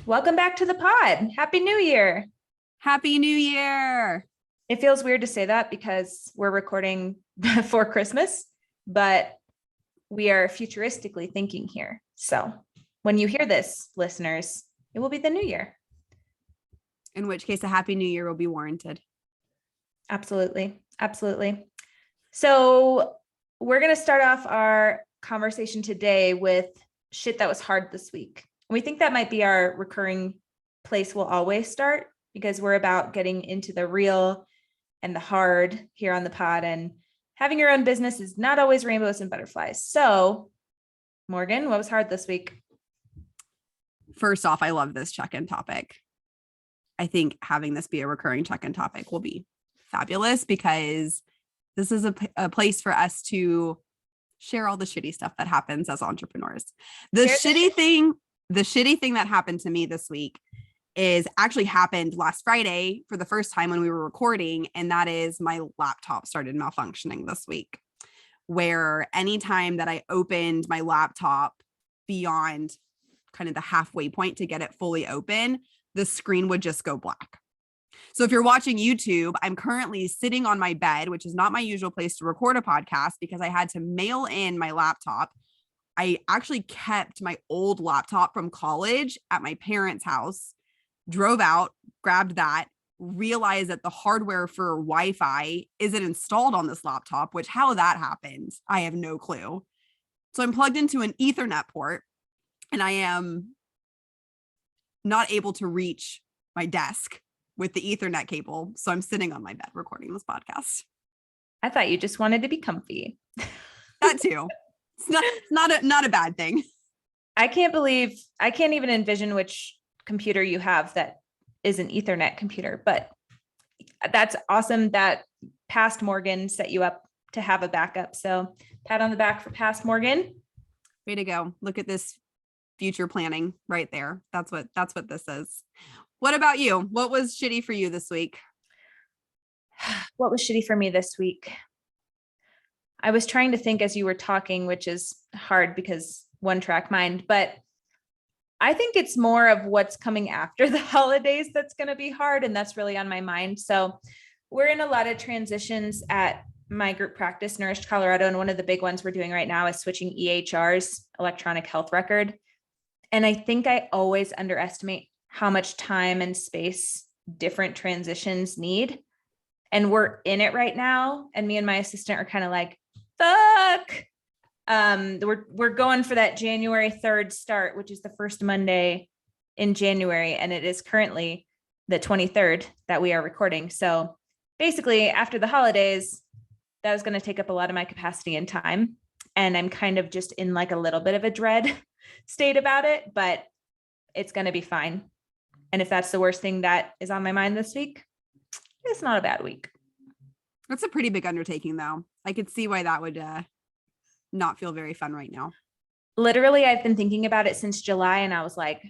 Welcome back to the pod. Happy New Year. Happy New Year. It feels weird to say that because we're recording before Christmas, but we are futuristically thinking here. So when you hear this, listeners, it will be the new year. In which case, a Happy New Year will be warranted. Absolutely. Absolutely. So we're going to start off our conversation today with shit that was hard this week. We think that might be our recurring place we'll always start because we're about getting into the real and the hard here on the pod, and having your own business is not always rainbows and butterflies. So Morgan, what was hard this week? First off, I love this check-in topic. I think having this be a recurring check-in topic will be fabulous because this is a place for us to share all the shitty stuff that happens as entrepreneurs. The shitty thing that happened to me this week is actually happened last Friday for the first time when we were recording. And that is my laptop started malfunctioning this week, where anytime that I opened my laptop beyond kind of the halfway point to get it fully open, the screen would just go black. So if you're watching YouTube, I'm currently sitting on my bed, which is not my usual place to record a podcast because I had to mail in my laptop. I actually kept my old laptop from college at my parents' house, drove out, grabbed that, realized that the hardware for Wi-Fi isn't installed on this laptop, which how that happened, I have no clue. So I'm plugged into an Ethernet port and I am not able to reach my desk with the Ethernet cable. So I'm sitting on my bed recording this podcast. I thought you just wanted to be comfy. That too. It's not a bad thing. I can't even envision which computer you have that is an Ethernet computer, but that's awesome that past Morgan set you up to have a backup. So pat on the back for past Morgan. Way to go. Look at this future planning right there. That's what this is. What about you? What was shitty for you this week? What was shitty for me this week? I was trying to think as you were talking, which is hard because one track mind, but I think it's more of what's coming after the holidays that's going to be hard. And that's really on my mind. So we're in a lot of transitions at my group practice, Nourished Colorado. And one of the big ones we're doing right now is switching EHRs, electronic health record. And I think I always underestimate how much time and space different transitions need. And we're in it right now. And me and my assistant are kind of like, fuck. We're going for that January 3rd start, which is the first Monday in January. And it is currently the 23rd that we are recording. So basically after the holidays, that was going to take up a lot of my capacity and time. And I'm kind of just in like a little bit of a dread state about it, but it's going to be fine. And if that's the worst thing that is on my mind this week, it's not a bad week. That's a pretty big undertaking though. I could see why that would not feel very fun right now. Literally, I've been thinking about it since July and I was like,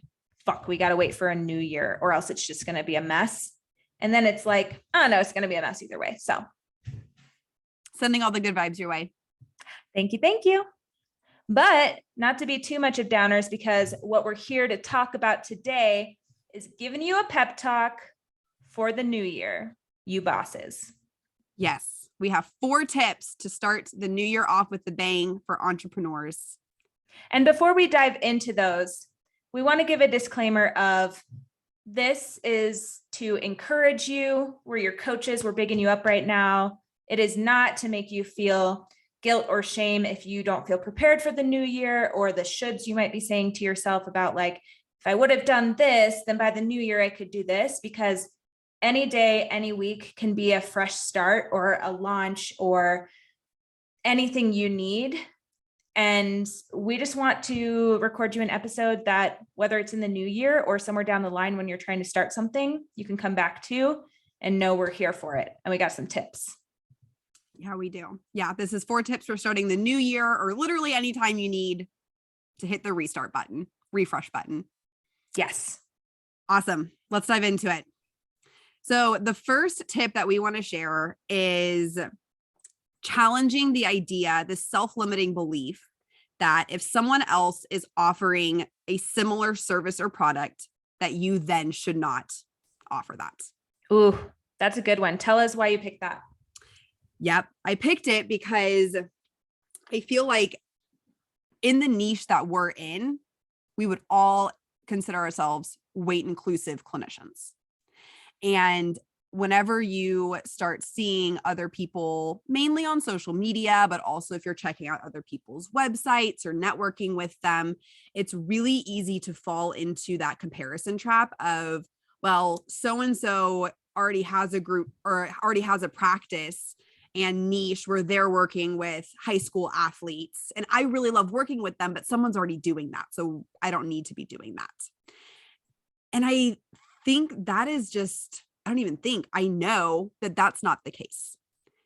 fuck, we got to wait for a new year or else it's just going to be a mess. And then it's like, oh no, it's going to be a mess either way. So sending all the good vibes your way. Thank you. Thank you. But not to be too much of downers, because what we're here to talk about today is giving you a pep talk for the new year, you bosses. Yes, we have 4 tips to start the new year off with the bang for entrepreneurs. And before we dive into those, we want to give a disclaimer of this is to encourage you. We're your coaches. We're bigging you up right now. It is not to make you feel guilt or shame if you don't feel prepared for the new year, or the shoulds you might be saying to yourself about like, if I would have done this, then by the new year I could do this, because any day, any week can be a fresh start or a launch or anything you need. And we just want to record you an episode that, whether it's in the new year or somewhere down the line when you're trying to start something, you can come back to and know we're here for it. And we got some tips. Yeah, we do. Yeah, this is 4 tips for starting the new year, or literally anytime you need to hit the restart button, refresh button. Yes. Awesome. Let's dive into it. So the first tip that we want to share is challenging the idea, the self-limiting belief that if someone else is offering a similar service or product that you then should not offer that. Ooh, that's a good one. Tell us why you picked that. Yep. I picked it because I feel like in the niche that we're in, we would all consider ourselves weight inclusive clinicians. And whenever you start seeing other people, mainly on social media, but also if you're checking out other people's websites or networking with them, it's really easy to fall into that comparison trap of, well, so-and-so already has a group or already has a practice and niche where they're working with high school athletes. And I really love working with them, but someone's already doing that. So I don't need to be doing that. And I think that is just, I don't even think, I know that that's not the case,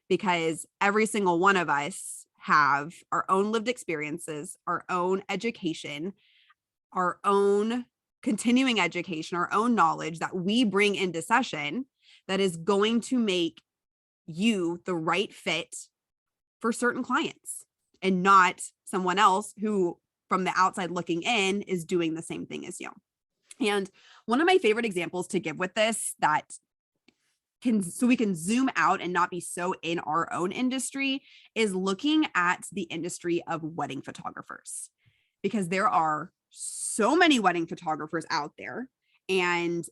because every single one of us have our own lived experiences, our own education, our own continuing education, our own knowledge that we bring into session that is going to make you the right fit for certain clients, and not someone else who from the outside looking in is doing the same thing as you. And one of my favorite examples to give with this that so we can zoom out and not be so in our own industry is looking at the industry of wedding photographers, because there are so many wedding photographers out there. And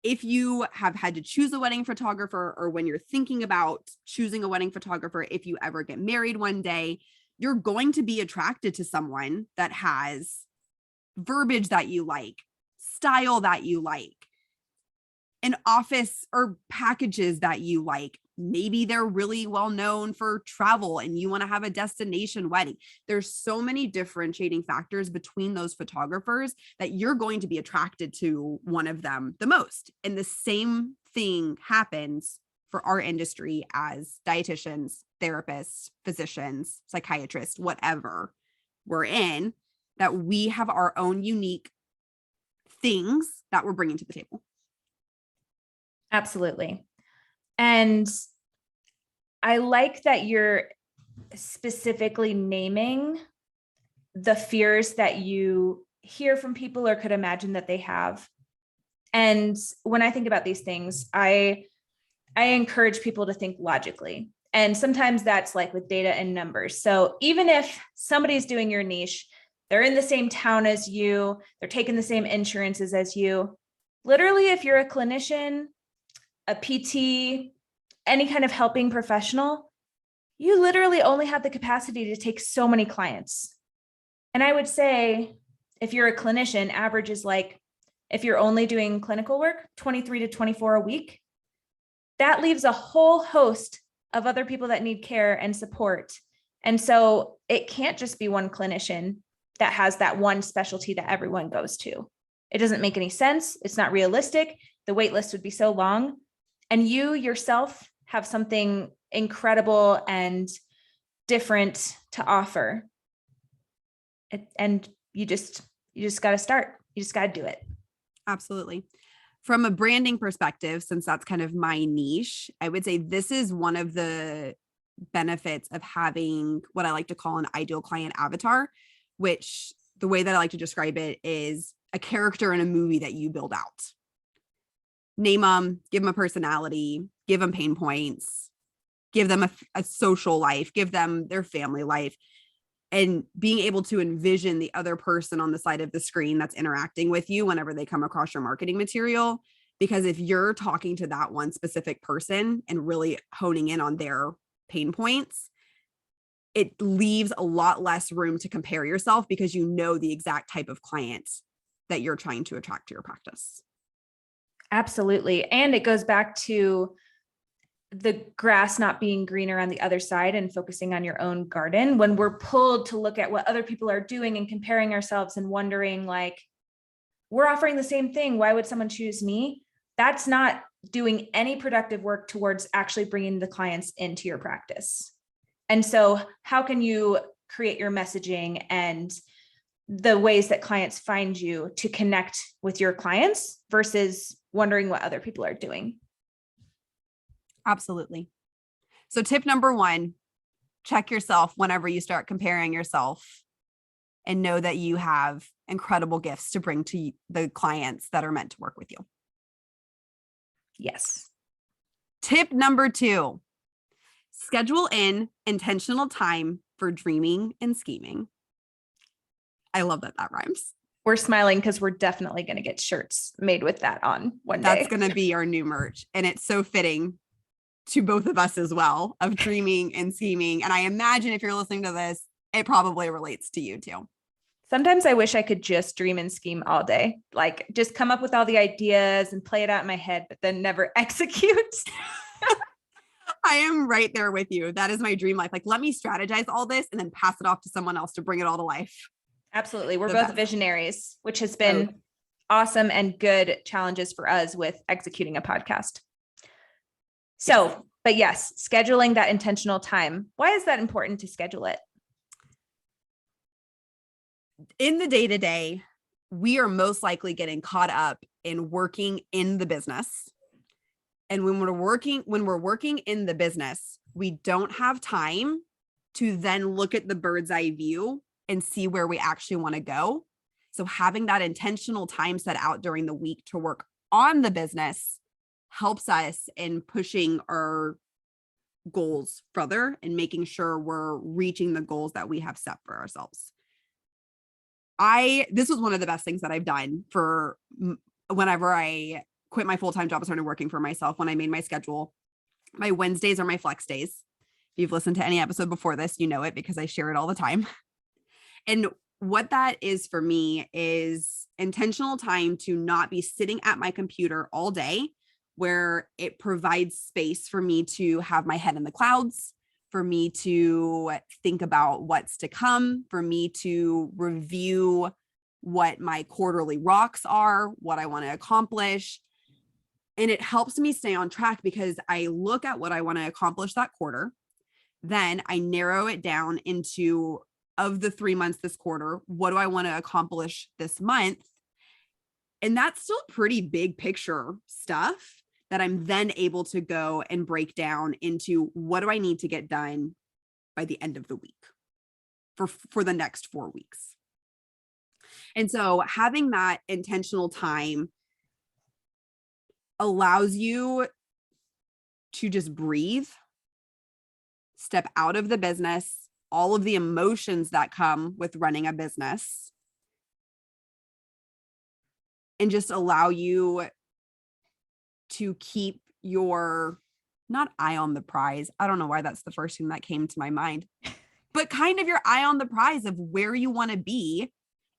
if you have had to choose a wedding photographer, or when you're thinking about choosing a wedding photographer, if you ever get married one day, you're going to be attracted to someone that has verbiage that you like, style that you like, an office or packages that you like. Maybe they're really well known for travel and you want to have a destination wedding. There's so many differentiating factors between those photographers that you're going to be attracted to one of them the most. And the same thing happens for our industry as dietitians, therapists, physicians, psychiatrists, whatever we're in, that we have our own unique things that we're bringing to the table. Absolutely. And I like that you're specifically naming the fears that you hear from people or could imagine that they have. And when I think about these things, I encourage people to think logically. And sometimes that's like with data and numbers. So even if somebody's doing your niche, they're in the same town as you, they're taking the same insurances as you. Literally, if you're a clinician, a PT, any kind of helping professional, you literally only have the capacity to take so many clients. And I would say if you're a clinician, average is like, if you're only doing clinical work, 23 to 24 a week. That leaves a whole host of other people that need care and support. And so it can't just be one clinician that has that one specialty that everyone goes to. It doesn't make any sense. It's not realistic. The wait list would be so long. And you yourself have something incredible and different to offer. And you just got to start. You just got to do it. Absolutely. From a branding perspective, since that's kind of my niche, I would say this is one of the benefits of having what I like to call an ideal client avatar, which the way that I like to describe it is a character in a movie that you build out. Name them, give them a personality, give them pain points, give them a social life, give them their family life, and being able to envision the other person on the side of the screen that's interacting with you whenever they come across your marketing material. Because if you're talking to that one specific person and really honing in on their pain points, it leaves a lot less room to compare yourself, because you know the exact type of client that you're trying to attract to your practice. Absolutely. And it goes back to the grass not being greener on the other side and focusing on your own garden. When we're pulled to look at what other people are doing and comparing ourselves and wondering, like, we're offering the same thing, why would someone choose me? That's not doing any productive work towards actually bringing the clients into your practice. And so how can you create your messaging and the ways that clients find you to connect with your clients versus wondering what other people are doing? Absolutely. So tip number one, check yourself whenever you start comparing yourself and know that you have incredible gifts to bring to the clients that are meant to work with you. Yes. Tip number 2, schedule in intentional time for dreaming and scheming. I love that rhymes. We're smiling because we're definitely going to get shirts made with that on one day. That's going to be our new merch. And it's so fitting to both of us as well, of dreaming and scheming. And I imagine if you're listening to this, it probably relates to you too. Sometimes I wish I could just dream and scheme all day, like just come up with all the ideas and play it out in my head, but then never execute. I am right there with you. That is my dream life. Like, let me strategize all this and then pass it off to someone else to bring it all to life. Absolutely. We're The both best. visionaries, which has been awesome and good challenges for us with executing a podcast. So, but yes, scheduling that intentional time. Why is that important to schedule it? In the day-to-day, we are most likely getting caught up in working in the business. And when we're working in the business, we don't have time to then look at the bird's eye view and see where we actually want to go. So having that intentional time set out during the week to work on the business helps us in pushing our goals further and making sure we're reaching the goals that we have set for ourselves. This was one of the best things that I've done for whenever I quit my full-time job and started working for myself. When I made my schedule, my Wednesdays are my flex days. If you've listened to any episode before this, you know it because I share it all the time. And what that is for me is intentional time to not be sitting at my computer all day, where it provides space for me to have my head in the clouds, for me to think about what's to come, for me to review what my quarterly rocks are, what I want to accomplish. And it helps me stay on track because I look at what I want to accomplish that quarter. Then I narrow it down into, of the 3 months this quarter, what do I want to accomplish this month? And that's still pretty big picture stuff that I'm then able to go and break down into what do I need to get done by the end of the week for the next 4 weeks. And so having that intentional time allows you to just breathe, step out of the business, all of the emotions that come with running a business, and just allow you to keep your, not eye on the prize. I don't know why that's the first thing that came to my mind, but kind of your eye on the prize of where you want to be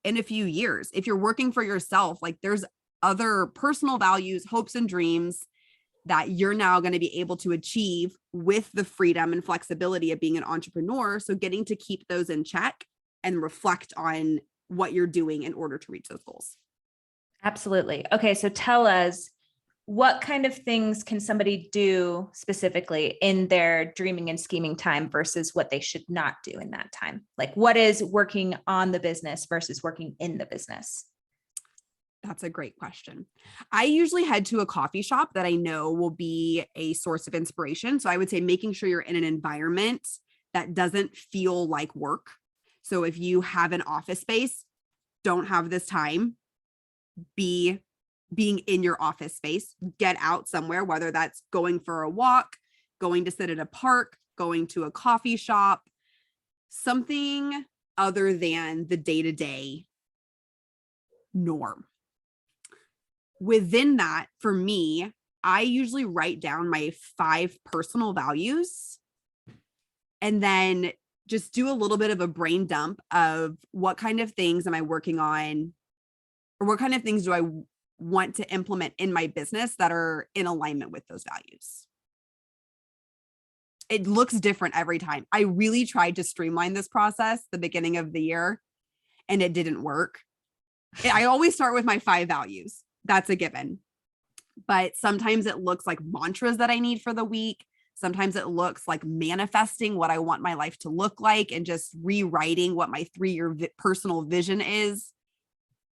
in a few years. If you're working for yourself, like there's other personal values, hopes, and dreams that you're now going to be able to achieve with the freedom and flexibility of being an entrepreneur. So getting to keep those in check and reflect on what you're doing in order to reach those goals. Absolutely. Okay. So tell us, what kind of things can somebody do specifically in their dreaming and scheming time versus what they should not do in that time? Like, what is working on the business versus working in the business? That's a great question. I usually head to a coffee shop that I know will be a source of inspiration. So I would say making sure you're in an environment that doesn't feel like work. So if you have an office space, don't have this time being in your office space. Get out somewhere, whether that's going for a walk, going to sit at a park, going to a coffee shop, something other than the day-to-day norm. Within that, for me, I usually write down my 5 personal values and then just do a little bit of a brain dump of what kind of things am I working on, or what kind of things do I want to implement in my business that are in alignment with those values. It looks different every time. I really tried to streamline this process the beginning of the year and it didn't work. I always start with my 5 values. That's a given. But sometimes it looks like mantras that I need for the week. Sometimes it looks like manifesting what I want my life to look like and just rewriting what my 3-year personal vision is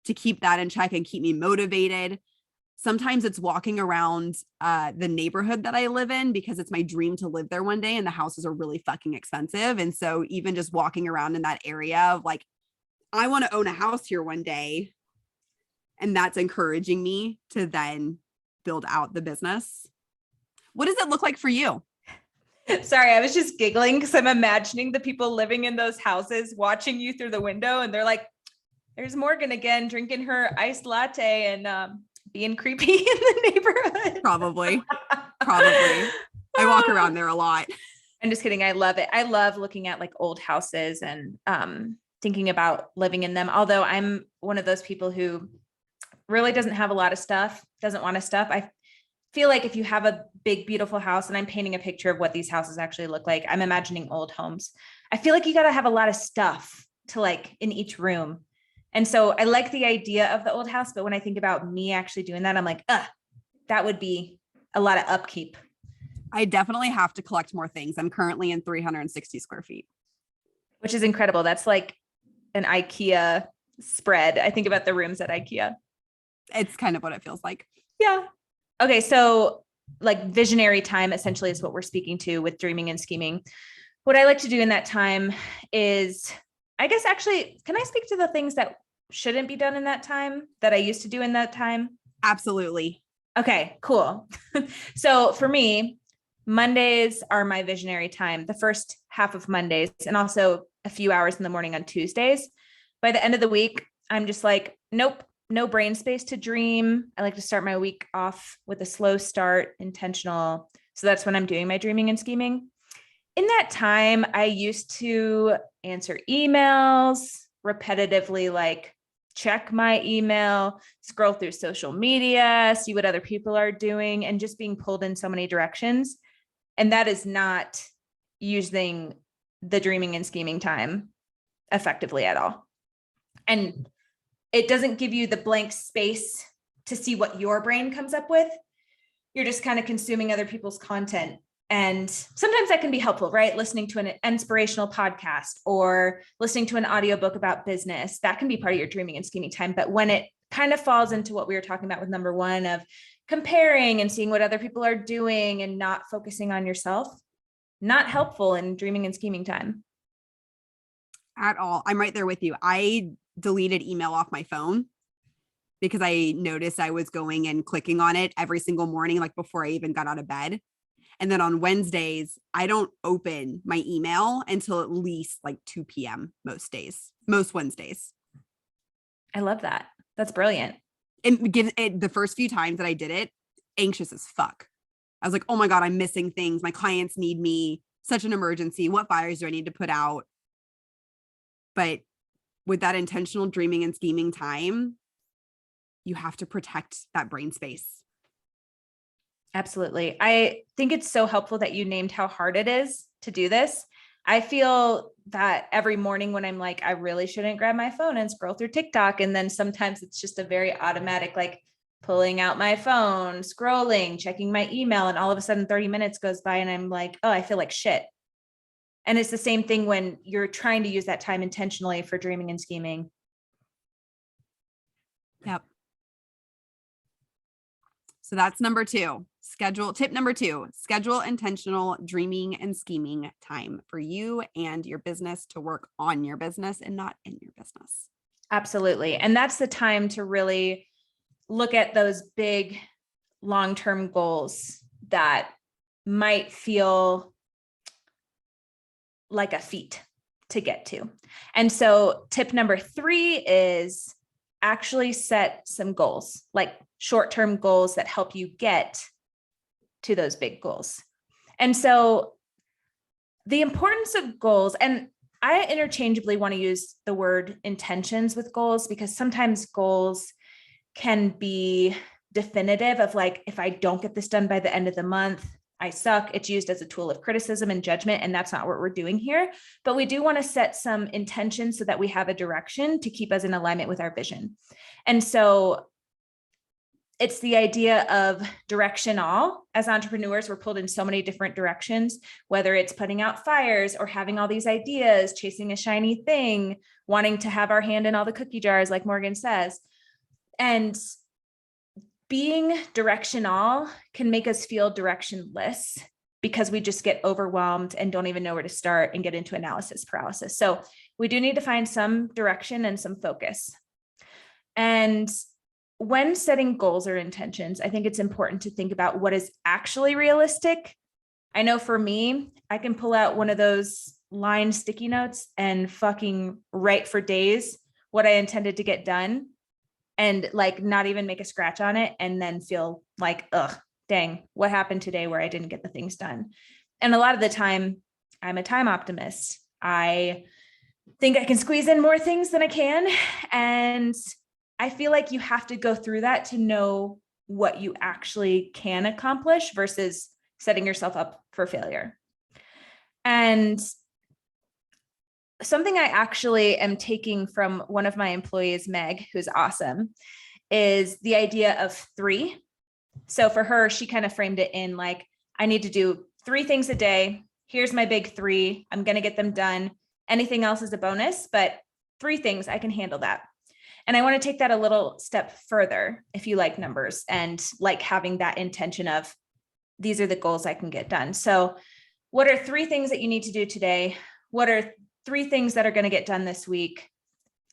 to keep that in check and keep me motivated. Sometimes it's walking around the neighborhood that I live in because it's my dream to live there one day and the houses are really fucking expensive. And so even just walking around in that area of like, I want to own a house here one day. And that's encouraging me to then build out the business. What does it look like for you? Sorry, I was just giggling because I'm imagining the people living in those houses watching you through the window, and they're like, there's Morgan again, drinking her iced latte and being creepy in the neighborhood. Probably. I walk around there a lot. I'm just kidding. I love it. I love looking at like old houses and thinking about living in them. Although I'm one of those people who really doesn't have a lot of stuff, doesn't want to stuff. I feel like if you have a big, beautiful house, and I'm painting a picture of what these houses actually look like, I'm imagining old homes. I feel like you got to have a lot of stuff to like in each room. And so I like the idea of the old house, but when I think about me actually doing that, I'm like, that would be a lot of upkeep. I definitely have to collect more things. I'm currently in 360 square feet. Which is incredible. That's like an IKEA spread. I think about the rooms at IKEA. It's kind of what it feels like. Yeah. Okay. So like visionary time essentially is what we're speaking to with dreaming and scheming. What I like to do in that time is, I guess actually, can I speak to the things that shouldn't be done in that time that I used to do in that time? Absolutely. Okay, cool. So for me, Mondays are my visionary time, the first half of Mondays, and also a few hours in the morning on Tuesdays. By the end of the week, I'm just like, nope, no brain space to dream. I like to start my week off with a slow start, intentional. So that's when I'm doing my dreaming and scheming. In that time, I used to answer emails repetitively, like check my email, scroll through social media, see what other people are doing, and just being pulled in so many directions. And that is not using the dreaming and scheming time effectively at all. And it doesn't give you the blank space to see what your brain comes up with. You're just kind of consuming other people's content. And sometimes that can be helpful, right? Listening to an inspirational podcast or listening to an audiobook about business, that can be part of your dreaming and scheming time. But when it kind of falls into what we were talking about with number one of comparing and seeing what other people are doing and not focusing on yourself, not helpful in dreaming and scheming time. At all. I'm right there with you. I deleted email off my phone because I noticed I was going and clicking on it every single morning, like before I even got out of bed. And then on Wednesdays, I don't open my email until at least like 2 p.m. most Wednesdays. I love that. That's brilliant. And the first few times that I did it, anxious as fuck. I was like, oh my God, I'm missing things. My clients need me. Such an emergency. What fires do I need to put out? But with that intentional dreaming and scheming time, you have to protect that brain space. Absolutely. I think it's so helpful that you named how hard it is to do this. I feel that every morning when I'm like, I really shouldn't grab my phone and scroll through TikTok. And then sometimes it's just a very automatic, like pulling out my phone, scrolling, checking my email. And all of a sudden 30 minutes goes by and I'm like, oh, I feel like shit. And it's the same thing when you're trying to use that time intentionally for dreaming and scheming. Yep. So that's number two. Tip number two, schedule intentional dreaming and scheming time for you and your business to work on your business and not in your business. Absolutely. And that's the time to really look at those big long-term goals that might feel like a feat to get to. And so tip number 3 is actually set some goals, like short-term goals that help you get to those big goals. And so the importance of goals, and I interchangeably want to use the word intentions with goals because sometimes goals can be definitive of like, if I don't get this done by the end of the month, I suck. It's used as a tool of criticism and judgment, and that's not what we're doing here. But we do want to set some intentions so that we have a direction to keep us in alignment with our vision. And so it's the idea of direction all. As entrepreneurs, we're pulled in so many different directions, whether it's putting out fires or having all these ideas, chasing a shiny thing, wanting to have our hand in all the cookie jars, like Morgan says. And being direction all can make us feel directionless because we just get overwhelmed and don't even know where to start and get into analysis paralysis. So we do need to find some direction and some focus. And when setting goals or intentions, I think it's important to think about what is actually realistic. I know for me, I can pull out one of those line sticky notes and fucking write for days what I intended to get done and like not even make a scratch on it and then feel like, ugh, dang, what happened today where I didn't get the things done? And a lot of the time, I'm a time optimist. I think I can squeeze in more things than I can. And I feel like you have to go through that to know what you actually can accomplish versus setting yourself up for failure. And something I actually am taking from one of my employees, Meg, who's awesome, is the idea of 3. So for her, she kind of framed it in like, I need to do 3 things a day. Here's my big 3. I'm going to get them done. Anything else is a bonus, but 3 things, I can handle that. And I want to take that a little step further if you like numbers and like having that intention of these are the goals I can get done. So what are 3 things that you need to do today? What are 3 things that are going to get done this week?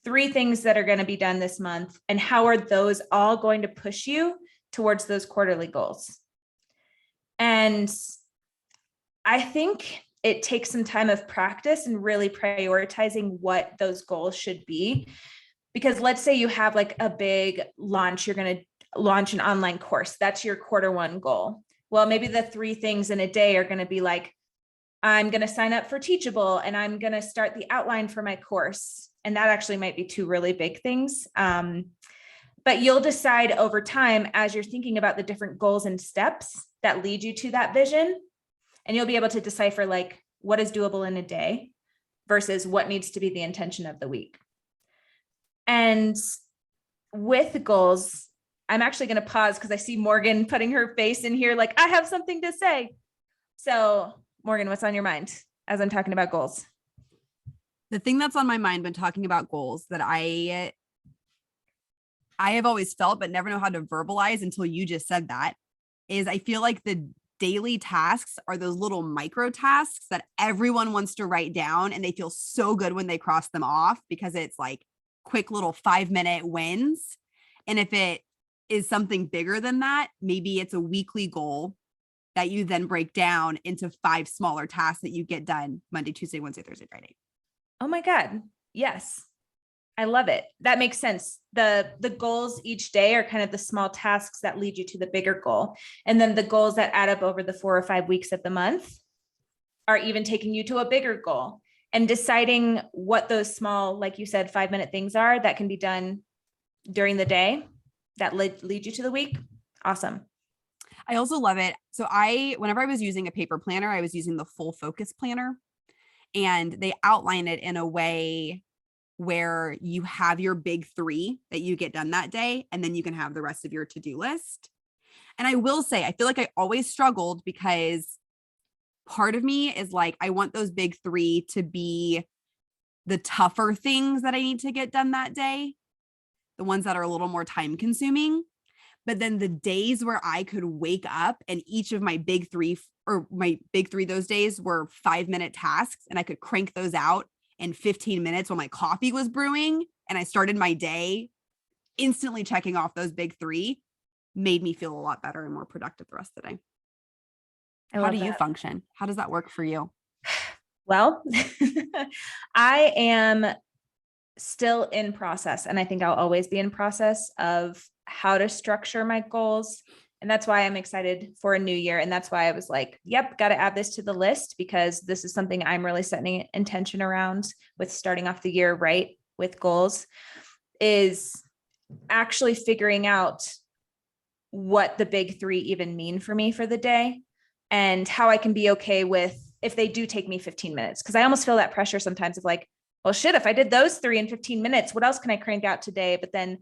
3 things that are going to be done this month? And how are those all going to push you towards those quarterly goals? And I think it takes some time of practice and really prioritizing what those goals should be. Because let's say you have like a big launch, you're going to launch an online course. That's your quarter 1 goal. Well, maybe the 3 things in a day are going to be like, I'm going to sign up for Teachable and I'm going to start the outline for my course. And that actually might be 2 really big things. But you'll decide over time as you're thinking about the different goals and steps that lead you to that vision. And you'll be able to decipher like what is doable in a day versus what needs to be the intention of the week. And with goals, I'm actually going to pause because I see Morgan putting her face in here like, I have something to say. So Morgan, what's on your mind as I'm talking about goals? The thing that's on my mind when talking about goals that I have always felt but never know how to verbalize until you just said that is I feel like the daily tasks are those little micro tasks that everyone wants to write down and they feel so good when they cross them off because it's like quick little 5-minute wins. And if it is something bigger than that, maybe it's a weekly goal that you then break down into 5 smaller tasks that you get done Monday, Tuesday, Wednesday, Thursday, Friday. Oh my God. Yes. I love it. That makes sense. The goals each day are kind of the small tasks that lead you to the bigger goal. And then the goals that add up over the 4 or 5 weeks of the month are even taking you to a bigger goal and deciding what those small, like you said, 5-minute things are that can be done during the day that lead you to the week. Awesome. I also love it. So whenever I was using a paper planner, I was using the Full Focus Planner, and they outline it in a way where you have your big 3 that you get done that day, and then you can have the rest of your to-do list. And I will say, I feel like I always struggled because part of me is like, I want those big 3 to be the tougher things that I need to get done that day, the ones that are a little more time consuming. But then the days where I could wake up and each of my big 3 those days were 5-minute tasks, and I could crank those out in 15 minutes when my coffee was brewing and I started my day instantly checking off those big 3, made me feel a lot better and more productive the rest of the day. How do you function? How does that work for you? Well, I am still in process, and I think I'll always be in process of how to structure my goals. And that's why I'm excited for a new year. And that's why I was like, yep, got to add this to the list because this is something I'm really setting intention around with starting off the year right with goals, is actually figuring out what the big 3 even mean for me for the day and how I can be okay with if they do take me 15 minutes. Cause I almost feel that pressure sometimes of like, well, shit, if I did those 3 in 15 minutes, what else can I crank out today? But then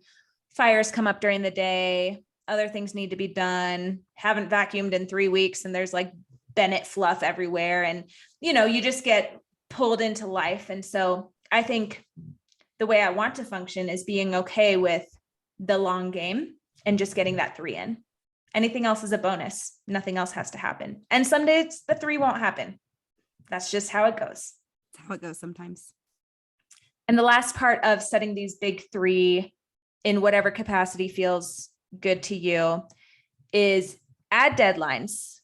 fires come up during the day, other things need to be done, haven't vacuumed in 3 weeks, and there's like Bennett fluff everywhere. And, you just get pulled into life. And so I think the way I want to function is being okay with the long game and just getting that 3 in. Anything else is a bonus. Nothing else has to happen. And some days the 3 won't happen. That's just how it goes. That's how it goes sometimes. And the last part of setting these big three in whatever capacity feels good to you is add deadlines.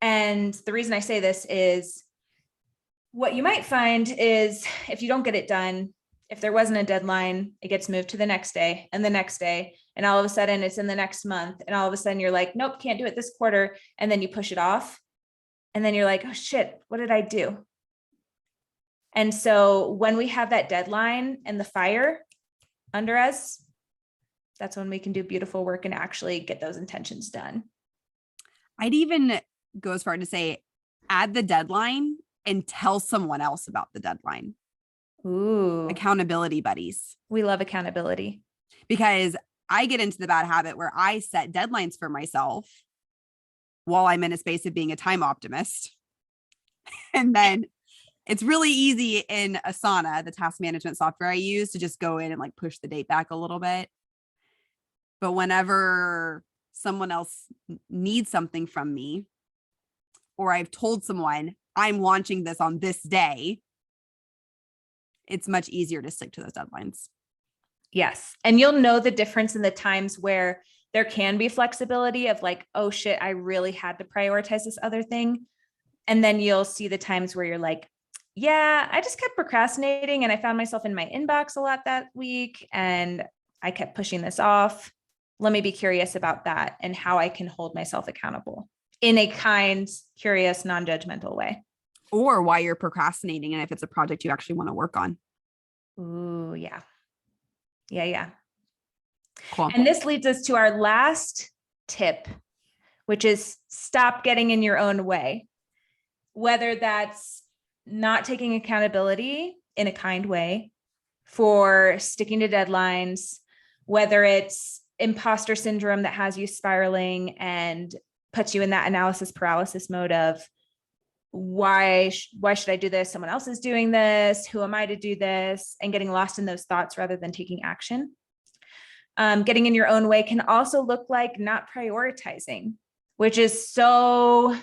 And the reason I say this is what you might find is if you don't get it done, if there wasn't a deadline, it gets moved to the next day and the next day. And all of a sudden it's in the next month. And all of a sudden you're like, nope, can't do it this quarter. And then you push it off. And then you're like, oh shit, what did I do? And so when we have that deadline and the fire under us, that's when we can do beautiful work and actually get those intentions done. I'd even go as far to say, add the deadline and tell someone else about the deadline. Ooh, accountability buddies. We love accountability. Because I get into the bad habit where I set deadlines for myself while I'm in a space of being a time optimist. And then it's really easy in Asana, the task management software I use, to just go in and like push the date back a little bit. But whenever someone else needs something from me, or I've told someone I'm launching this on this day, it's much easier to stick to those deadlines. Yes. And you'll know the difference in the times where there can be flexibility of like, oh shit, I really had to prioritize this other thing. And then you'll see the times where you're like, yeah, I just kept procrastinating and I found myself in my inbox a lot that week and I kept pushing this off. Let me be curious about that and how I can hold myself accountable in a kind, curious, non-judgmental way. Or why you're procrastinating and if it's a project you actually want to work on. Ooh, yeah. Yeah. Cool. And this leads us to our last tip, which is stop getting in your own way. Whether that's not taking accountability in a kind way for sticking to deadlines, whether it's imposter syndrome that has you spiraling and puts you in that analysis paralysis mode of why should I do this? Someone else is doing this. Who am I to do this? And getting lost in those thoughts rather than taking action. Getting in your own way can also look like not prioritizing, which is so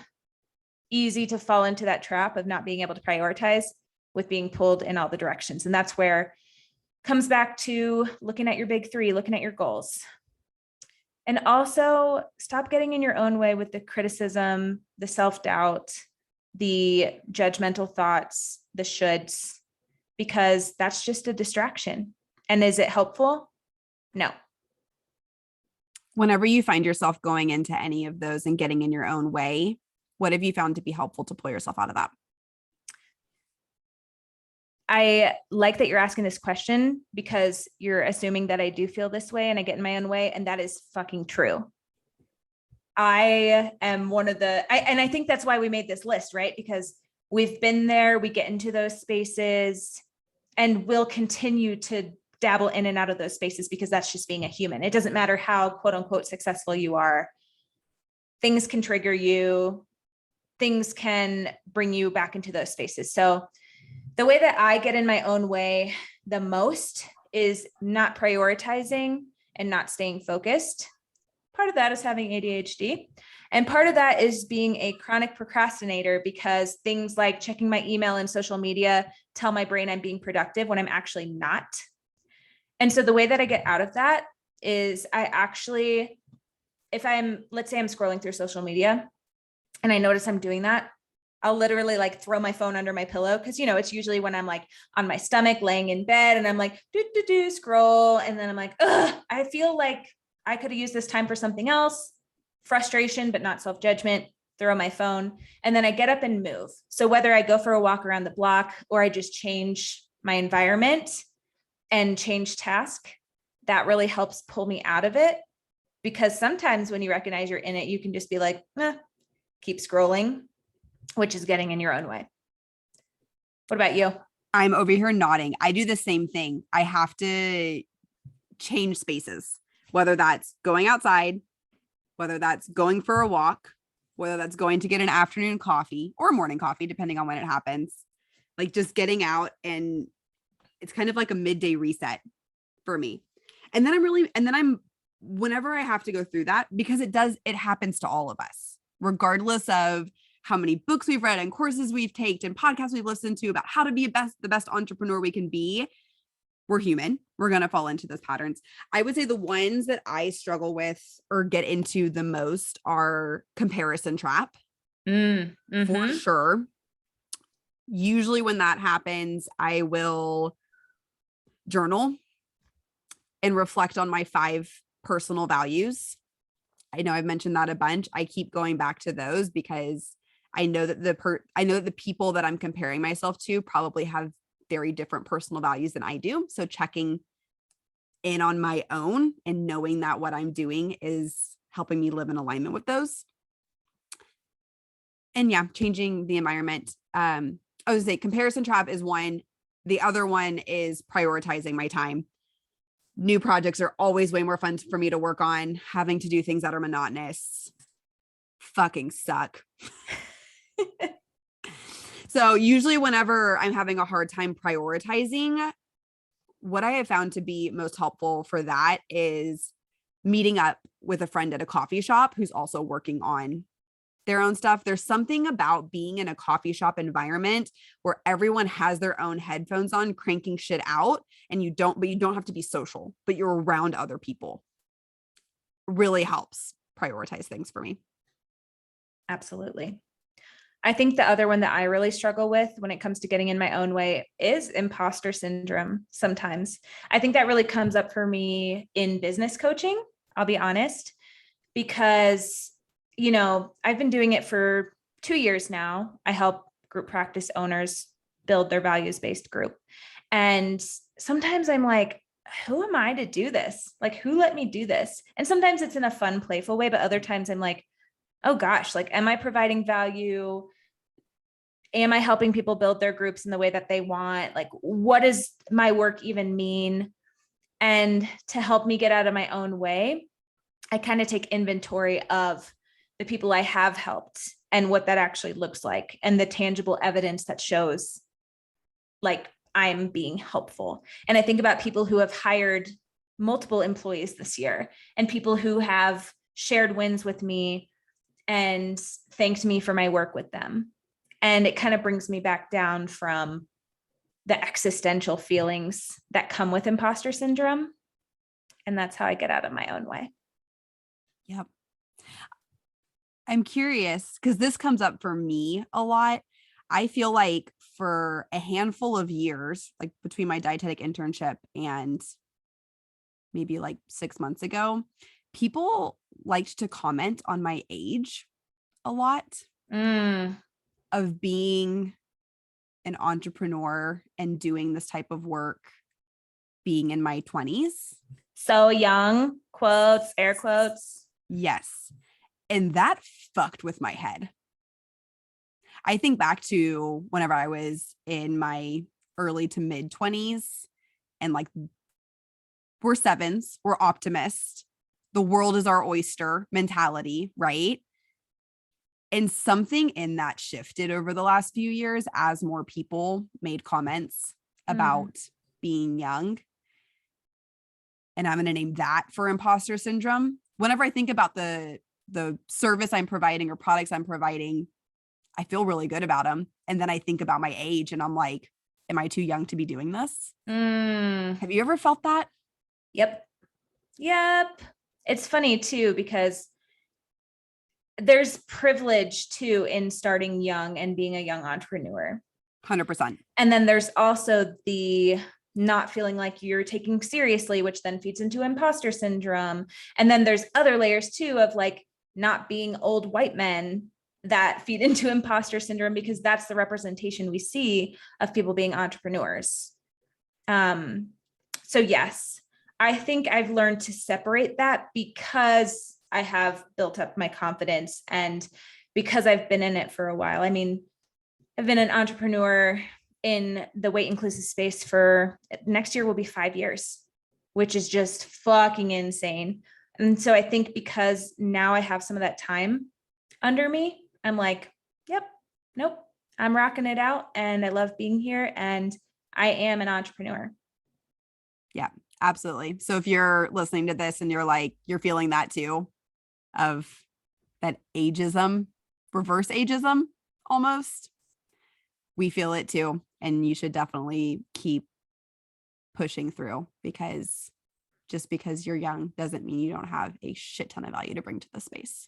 easy to fall into that trap of not being able to prioritize with being pulled in all the directions. And that's where it comes back to looking at your big three, looking at your goals. And also stop getting in your own way with the criticism, the self-doubt, the judgmental thoughts, the shoulds, because that's just a distraction. And is it helpful? No. Whenever you find yourself going into any of those and getting in your own way, what have you found to be helpful to pull yourself out of that? I like that you're asking this question because you're assuming that I do feel this way and I get in my own way. And that is fucking true. I am one of and I think that's why we made this list, right? Because we've been there, we get into those spaces and we'll continue to dabble in and out of those spaces because that's just being a human. It doesn't matter how quote unquote successful you are. Things can trigger you. Things can bring you back into those spaces. So the way that I get in my own way the most is not prioritizing and not staying focused. Part of that is having ADHD. And part of that is being a chronic procrastinator because things like checking my email and social media tell my brain I'm being productive when I'm actually not. And so the way that I get out of that is I actually, let's say I'm scrolling through social media and I notice I'm doing that, I'll literally like throw my phone under my pillow. Cause it's usually when I'm like on my stomach laying in bed and I'm like, scroll. And then I'm like, I feel like I could have used this time for something else. Frustration, but not self-judgment, throw my phone. And then I get up and move. So whether I go for a walk around the block or I just change my environment and change task, that really helps pull me out of it. Because sometimes when you recognize you're in it, you can just be like, keep scrolling, which is getting in your own way. What about you? I'm over here nodding. I do the same thing. I have to change spaces, whether that's going outside, whether that's going for a walk, whether that's going to get an afternoon coffee or morning coffee, depending on when it happens. Like just getting out, and it's kind of like a midday reset for me. And then whenever I have to go through that, because it happens to all of us, regardless of how many books we've read and courses we've taken and podcasts we've listened to about how to be the best entrepreneur we can be. we're human. We're going to fall into those patterns. I would say the ones that I struggle with or get into the most are comparison trap for Mm-hmm. sure. Usually when that happens, I will journal and reflect on my 5 personal values. I know I've mentioned that a bunch. I keep going back to those because I know that the people that I'm comparing myself to probably have very different personal values than I do. So checking in on my own and knowing that what I'm doing is helping me live in alignment with those. And yeah, changing the environment. I would say comparison trap is one. The other one is prioritizing my time. New projects are always way more fun for me to work on. Having to do things that are monotonous fucking suck. So usually whenever I'm having a hard time prioritizing, what I have found to be most helpful for that is meeting up with a friend at a coffee shop who's also working on their own stuff. There's something about being in a coffee shop environment where everyone has their own headphones on, cranking shit out, and you don't have to be social, but you're around other people. Really helps prioritize things for me. Absolutely. I think the other one that I really struggle with when it comes to getting in my own way is imposter syndrome sometimes. I think that really comes up for me in business coaching, I'll be honest, because, I've been doing it for 2 years now. I help group practice owners build their values-based group. And sometimes I'm like, who am I to do this? Like, who let me do this? And sometimes it's in a fun, playful way, but other times I'm like, oh gosh, like, am I providing value? Am I helping people build their groups in the way that they want? Like, what does my work even mean? And to help me get out of my own way, I kind of take inventory of the people I have helped and what that actually looks like and the tangible evidence that shows like I'm being helpful. And I think about people who have hired multiple employees this year and people who have shared wins with me and thanked me for my work with them. And it kind of brings me back down from the existential feelings that come with imposter syndrome. And that's how I get out of my own way. Yep. I'm curious because this comes up for me a lot. I feel like for a handful of years, like between my dietetic internship and maybe like 6 months ago, people liked to comment on my age a lot of being an entrepreneur and doing this type of work, being in my 20s. So young, quotes, air quotes. Yes. And that fucked with my head. I think back to whenever I was in my early to mid 20s and like, we're sevens, we're optimists. The world is our oyster mentality, right? And something in that shifted over the last few years as more people made comments about being young. And I'm going to name that for imposter syndrome. Whenever I think about the service I'm providing or products I'm providing, I feel really good about them. And then I think about my age and I'm like, am I too young to be doing this? Have you ever felt that? Yep. It's funny too, because there's privilege too in starting young and being a young entrepreneur. 100%. And then there's also the not feeling like you're taking seriously, which then feeds into imposter syndrome. And then there's other layers too of like not being old white men that feed into imposter syndrome because that's the representation we see of people being entrepreneurs. So yes, I think I've learned to separate that because I have built up my confidence and because I've been in it for a while. I mean, I've been an entrepreneur in the weight inclusive space for next year will be 5 years, which is just fucking insane. And so I think because now I have some of that time under me, I'm like, yep, nope, I'm rocking it out and I love being here and I am an entrepreneur. Yeah, absolutely. So if you're listening to this and you're like, you're feeling that too, of that ageism, reverse ageism almost, we feel it too. And you should definitely keep pushing through, because just because you're young doesn't mean you don't have a shit ton of value to bring to the space.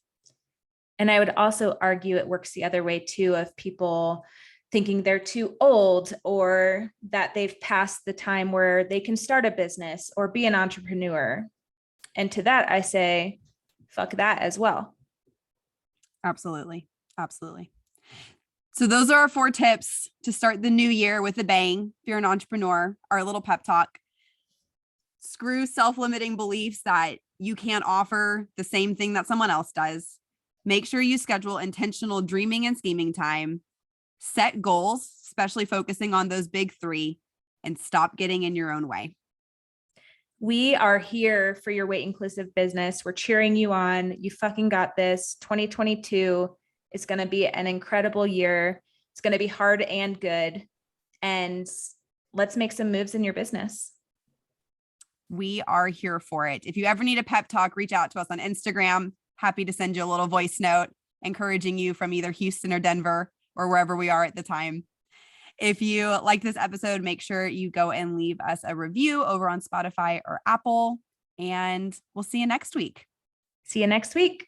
And I would also argue it works the other way too, of people thinking they're too old or that they've passed the time where they can start a business or be an entrepreneur. And to that, I say, fuck that as well. Absolutely. Absolutely. So those are our 4 tips to start the new year with a bang. If you're an entrepreneur, our little pep talk. Screw self-limiting beliefs that you can't offer the same thing that someone else does. Make sure you schedule intentional dreaming and scheming time. Set goals, especially focusing on those big 3, and stop getting in your own way. We are here for your weight inclusive business. We're cheering you on. You fucking got this. 2022 is going to be an incredible year. It's going to be hard and good. And let's make some moves in your business. We are here for it. If you ever need a pep talk, reach out to us on Instagram. Happy to send you a little voice note encouraging you from either Houston or Denver or wherever we are at the time. If you like this episode, make sure you go and leave us a review over on Spotify or Apple, and we'll see you next week. See you next week.